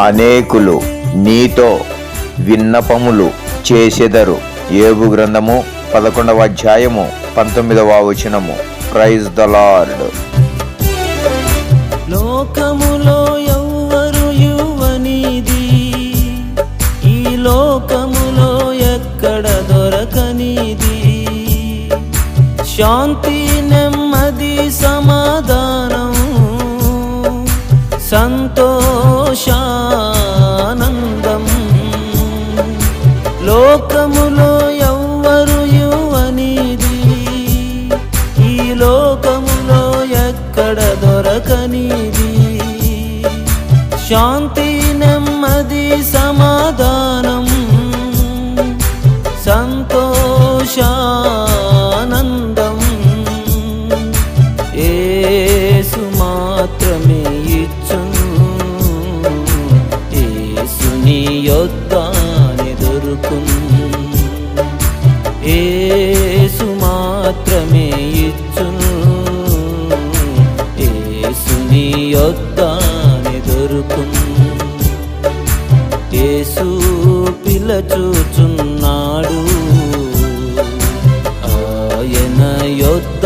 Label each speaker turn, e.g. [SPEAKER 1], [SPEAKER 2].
[SPEAKER 1] అనేకులు నీతో విన్నపములు చేసెదరు. యోబు గ్రంథము 11వ అధ్యాయము 19వ వచనము. Praise the lord.
[SPEAKER 2] లోకములో ఎవ్వరు ఇవ్వనిది, ఈ లోకములో ఎక్కడ దొరకనిది, శాంతి నెమ్మది సమాధానం సంతోషానందం. లోకములో ఎవ్వరు ఇవ్వనిది, ఈ లోకములో ఎక్కడ దొరకనిది, శాంతి నెమ్మది సమాధానం సంతోషానందం. యేసు మాత్రమే ఇచ్చును, యేసుని యొద్దనే దొరుకును. యేసు మాత్రమే ఇచ్చును, యేసుని యొద్దనే దొరుకును. యేసు పిలచుచున్నాడు, ఆయన యొద్ద